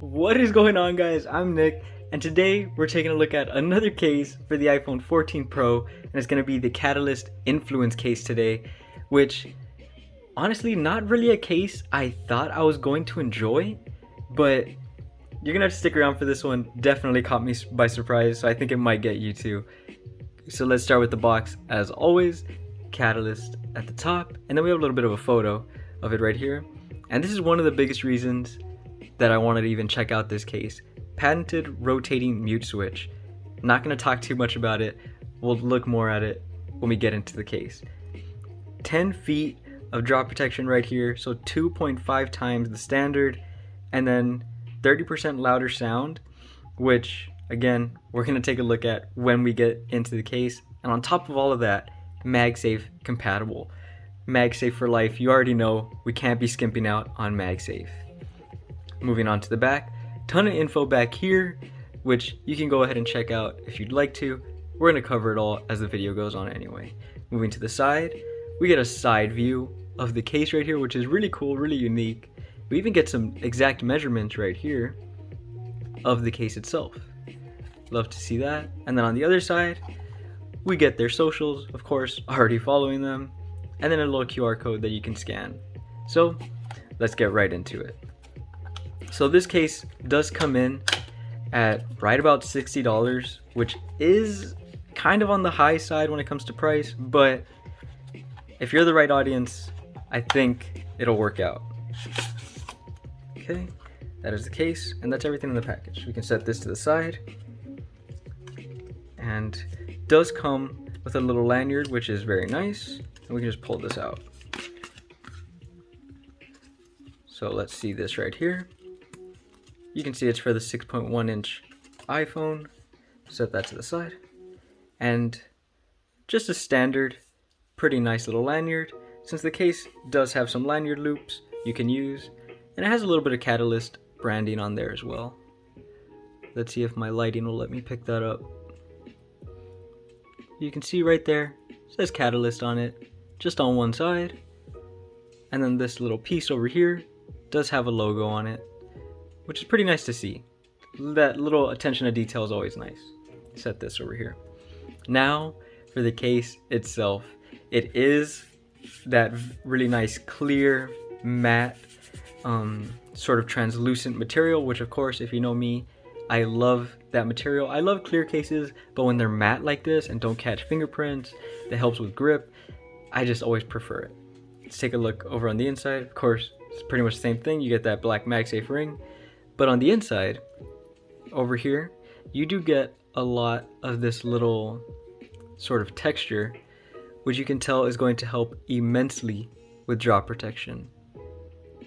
What is going on, guys? I'm Nick, and today we're taking a look at another case for the iPhone 14 Pro, and it's going to be the Catalyst Influence case today, which honestly not really a case I thought I was going to enjoy, but you're going to have to stick around for this one. Definitely caught me by surprise, so I think it might get you too. So let's start with the box as always. Catalyst at the top, and then we have a little bit of a photo of it right here. And this is one of the biggest reasons that I wanted to even check out this case. Patented rotating mute switch. Not going to talk too much about it. We'll look more at it when we get into the case. 10 feet of drop protection right here, so 2.5 times the standard, and then 30% louder sound, which again we're going to take a look at when we get into the case. And on top of all of that, MagSafe compatible. MagSafe for life. You already know we can't be skimping out on MagSafe. Moving on to the back, ton of info back here, which you can go ahead and check out if you'd like to. We're going to cover it all as the video goes on anyway. Moving to the side, we get a side view of the case right here, which is really cool, really unique. We even get some exact measurements right here of the case itself. Love to see that. And then on the other side, we get their socials, of course, already following them, and then a little QR code that you can scan. So let's get right into it. So this case does come in at right about $60, which is kind of on the high side when it comes to price, but if you're the right audience, I think it'll work out. Okay, that is the case, and that's everything in the package. We can set this to the side, and it does come with a little lanyard, which is very nice, and we can just pull this out. So let's see this right here. You can see it's for the 6.1 inch iPhone. Set that to the side. And just a standard, pretty nice little lanyard. Since the case does have some lanyard loops you can use, and it has a little bit of Catalyst branding on there as well. Let's see if my lighting will let me pick that up. You can see right there, it says Catalyst on it, just on one side. And then this little piece over here does have a logo on it, which is pretty nice to see. That little attention to detail is always nice. Set this over here. Now for the case itself. It is that really nice clear matte sort of translucent material, which of course, if you know me, I love that material. I love clear cases, but when they're matte like this and don't catch fingerprints, that helps with grip. I just always prefer it. Let's take a look over on the inside. Of course, it's pretty much the same thing. You get that black MagSafe ring. But on the inside, over here, you do get a lot of this little sort of texture, which you can tell is going to help immensely with drop protection.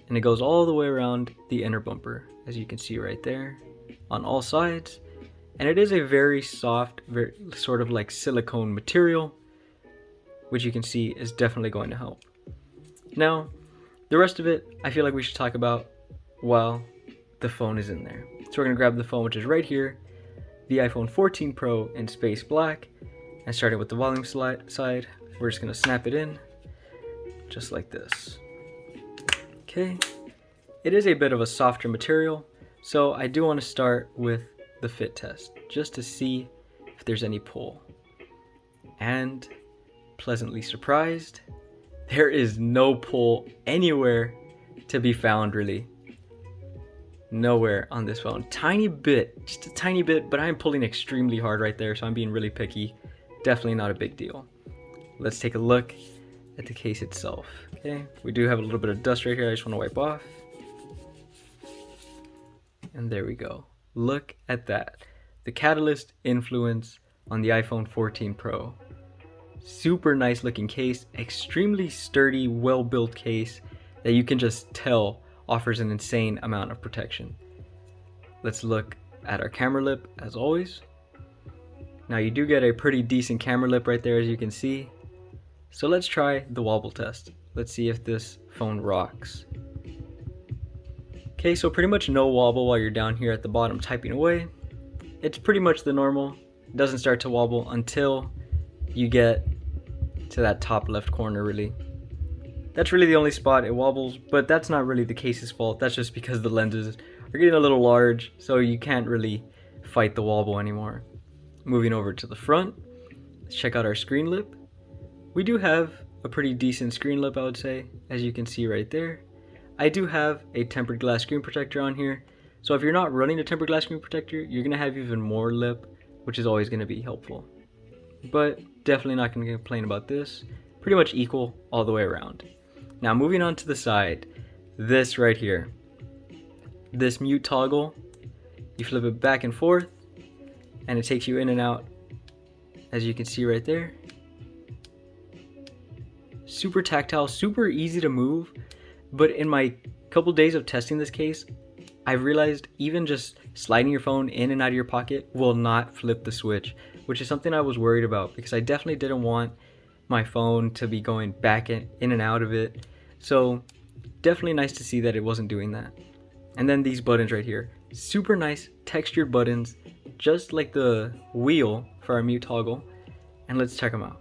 And it goes all the way around the inner bumper, as you can see right there, on all sides. And it is a very soft, very sort of like silicone material, which you can see is definitely going to help. Now, the rest of it, I feel like we should talk about while the phone is in there. So we're gonna grab the phone, which is right here, the iPhone 14 Pro in space black, and starting with the volume side, we're just gonna snap it in, just like this. Okay, it is a bit of a softer material, so I do want to start with the fit test, just to see if there's any pull. And pleasantly surprised, there is no pull anywhere to be found, really. Nowhere on this phone. Tiny bit, just a tiny bit, but I'm pulling extremely hard right there, so I'm being really picky. Definitely not a big deal. Let's take a look at the case itself. Okay, we do have a little bit of dust right here. I just want to wipe off. And there we go. Look at that. The Catalyst Influence on the iPhone 14 Pro. Super nice looking case, extremely sturdy, well-built case that you can just tell offers an insane amount of protection. Let's look at our camera lip as always. Now you do get a pretty decent camera lip right there, as you can see. So let's try the wobble test. Let's see if this phone rocks. Okay, so pretty much no wobble while you're down here at the bottom typing away. It's pretty much the normal. It doesn't start to wobble until you get to that top left corner, really. That's really the only spot it wobbles, but that's not really the case's fault. That's just because the lenses are getting a little large, so you can't really fight the wobble anymore. Moving over to the front, let's check out our screen lip. We do have a pretty decent screen lip, I would say, as you can see right there. I do have a tempered glass screen protector on here, so if you're not running a tempered glass screen protector, you're going to have even more lip, which is always going to be helpful. But definitely not going to complain about this. Pretty much equal all the way around. Now moving on to the side, this right here, this mute toggle, you flip it back and forth and it takes you in and out, as you can see right there. Super tactile, super easy to move, but in my couple days of testing this case, I've realized even just sliding your phone in and out of your pocket will not flip the switch, which is something I was worried about because I definitely didn't want my phone to be going back in and out of it. So definitely nice to see that it wasn't doing that. And then these buttons right here, super nice textured buttons, just like the wheel for our mute toggle. And let's check them out.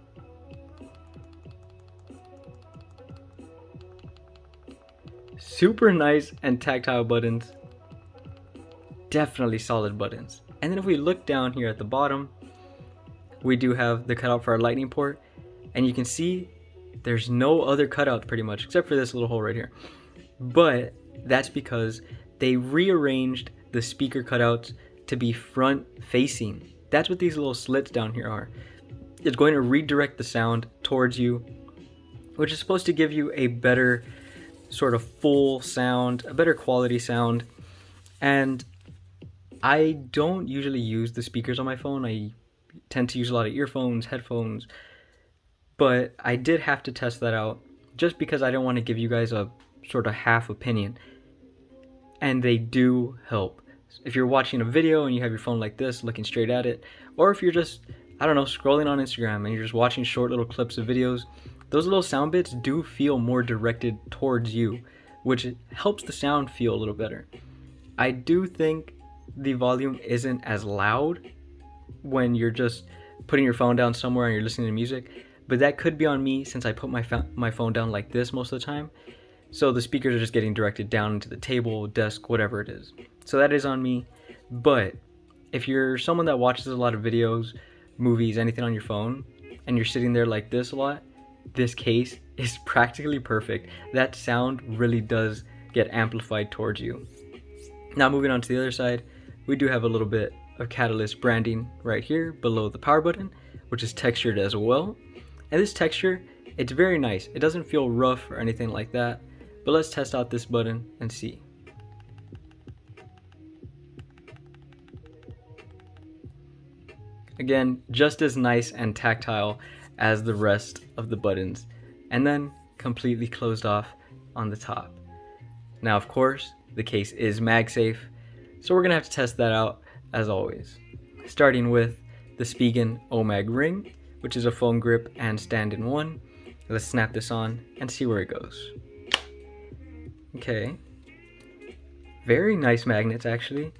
Super nice and tactile buttons. Definitely solid buttons. And then if we look down here at the bottom, we do have the cutout for our lightning port. And you can see there's no other cutout pretty much, except for this little hole right here. But that's because they rearranged the speaker cutouts to be front facing. That's what these little slits down here are. It's going to redirect the sound towards you, which is supposed to give you a better sort of full sound, a better quality sound. And I don't usually use the speakers on my phone. I tend to use a lot of earphones, headphones, but I did have to test that out just because I don't want to give you guys a sort of half opinion. And they do help. If you're watching a video and you have your phone like this, looking straight at it, or if you're just, I don't know, scrolling on Instagram and you're just watching short little clips of videos, those little sound bits do feel more directed towards you, which helps the sound feel a little better. I do think the volume isn't as loud when you're just putting your phone down somewhere and you're listening to music, but that could be on me since I put my phone down like this most of the time. So the speakers are just getting directed down into the table, desk, whatever it is. So that is on me. But if you're someone that watches a lot of videos, movies, anything on your phone, and you're sitting there like this a lot, this case is practically perfect. That sound really does get amplified towards you. Now moving on to the other side, we do have a little bit of Catalyst branding right here below the power button, which is textured as well. And this texture, it's very nice. It doesn't feel rough or anything like that. But let's test out this button and see. Again, just as nice and tactile as the rest of the buttons, and then completely closed off on the top. Now, of course, the case is MagSafe, so we're gonna have to test that out as always. Starting with the Spigen OMAG ring, which is a phone grip and stand in one. Let's snap this on and see where it goes. Okay, very nice magnets actually.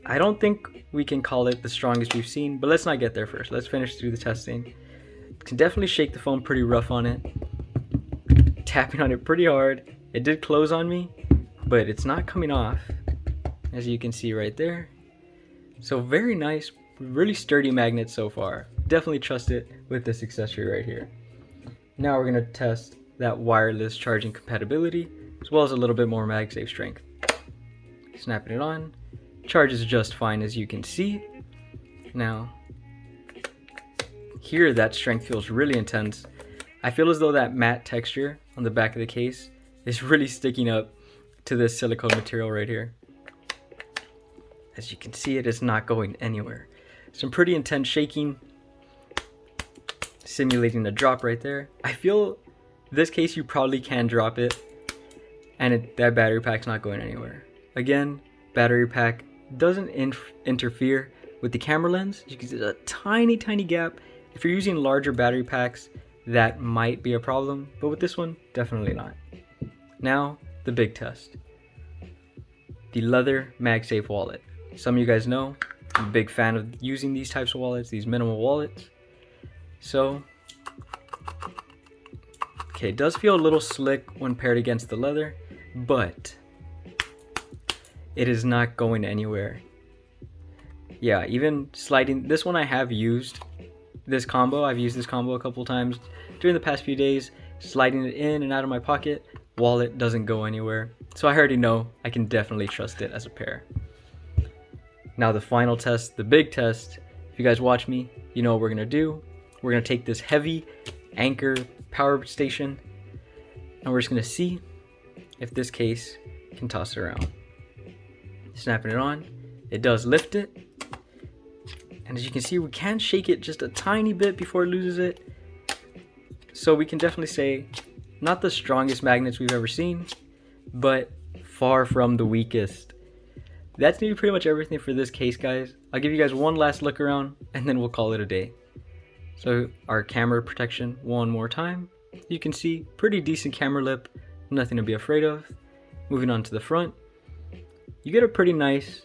I don't think we can call it the strongest we've seen, but let's not get there first. Let's finish through the testing. Can definitely shake the phone pretty rough on it. Tapping on it pretty hard. It did close on me, but it's not coming off, as you can see right there. So very nice, really sturdy magnets so far. Definitely trust it with this accessory right here. Now we're gonna test that wireless charging compatibility, as well as a little bit more MagSafe strength. Snapping it on, charges just fine as you can see. Now, here that strength feels really intense. I feel as though that matte texture on the back of the case is really sticking up to this silicone material right here. As you can see, it is not going anywhere. Some pretty intense shaking, simulating the drop right there. I feel this case you probably can drop it, and that battery pack's not going anywhere. Again, battery pack doesn't interfere with the camera lens. You can see a tiny gap. If you're using larger battery packs, that might be a problem, but with this one, definitely not. Now, the big test. The leather MagSafe wallet. Some of you guys know, I'm a big fan of using these types of wallets, these minimal wallets. So, Okay, it does feel a little slick when paired against the leather, but it is not going anywhere. Yeah, even sliding, this one I have used this combo. I've used this combo a couple times during the past few days, sliding it in and out of my pocket. Wallet doesn't go anywhere. So I already know I can definitely trust it as a pair. Now the final test, the big test. If you guys watch me, you know what we're gonna do. We're gonna take this heavy Anchor power station and we're just gonna see if this case can toss it around. Snapping it on, it does lift it. And as you can see, we can shake it just a tiny bit before it loses it. So we can definitely say, not the strongest magnets we've ever seen, but far from the weakest. That's gonna be pretty much everything for this case, guys. I'll give you guys one last look around and then we'll call it a day. So our camera protection one more time. You can see pretty decent camera lip, nothing to be afraid of. Moving on to the front, you get a pretty nice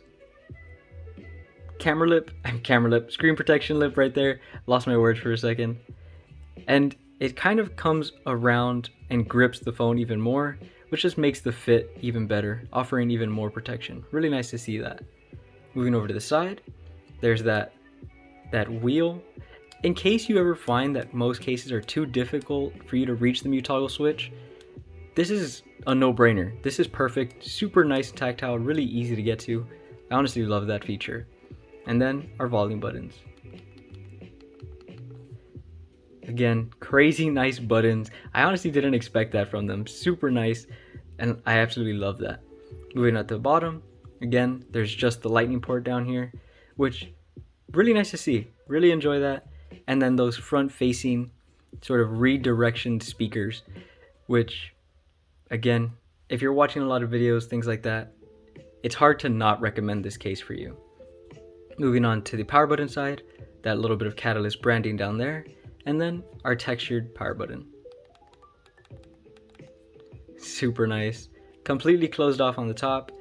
screen protection lip right there. Lost my words for a second. And it kind of comes around and grips the phone even more, which just makes the fit even better, offering even more protection. Really nice to see that. Moving over to the side, there's that wheel. In case you ever find that most cases are too difficult for you to reach the mute toggle switch, this is a no-brainer. This is perfect, super nice and tactile, really easy to get to. I honestly love that feature. And then our volume buttons. Again, crazy nice buttons. I honestly didn't expect that from them. Super nice, and I absolutely love that. Moving at the bottom, again, there's just the lightning port down here, which really nice to see. Really enjoy that. And then those front-facing sort of redirection speakers, which, again, if you're watching a lot of videos, things like that, it's hard to not recommend this case for you. Moving on to the power button side, that little bit of Catalyst branding down there, and then our textured power button. Super nice. Completely closed off on the top,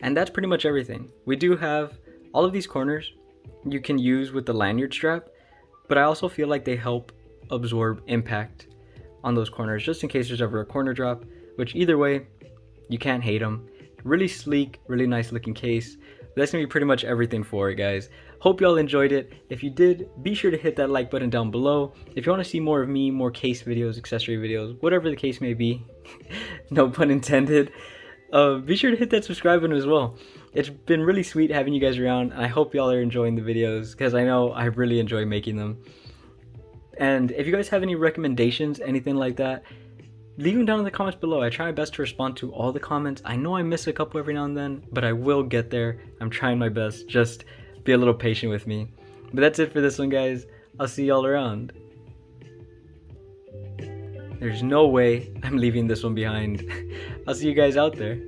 and that's pretty much everything. We do have all of these corners you can use with the lanyard strap, but I also feel like they help absorb impact on those corners just in case there's ever a corner drop, which either way, you can't hate them. Really sleek, really nice looking case. That's gonna be pretty much everything for it, guys. Hope y'all enjoyed it. If you did, be sure to hit that like button down below. If you want to see more of me, more case videos, accessory videos, whatever the case may be, no pun intended, be sure to hit that subscribe button as well. It's been really sweet having you guys around, and I hope y'all are enjoying the videos because I know I really enjoy making them. And if you guys have any recommendations, anything like that, leave them down in the comments below. I try my best to respond to all the comments. I know I miss a couple every now and then, but I will get there. I'm trying my best. Just be a little patient with me. But that's it for this one, guys. I'll see y'all around. There's no way I'm leaving this one behind. I'll see you guys out there.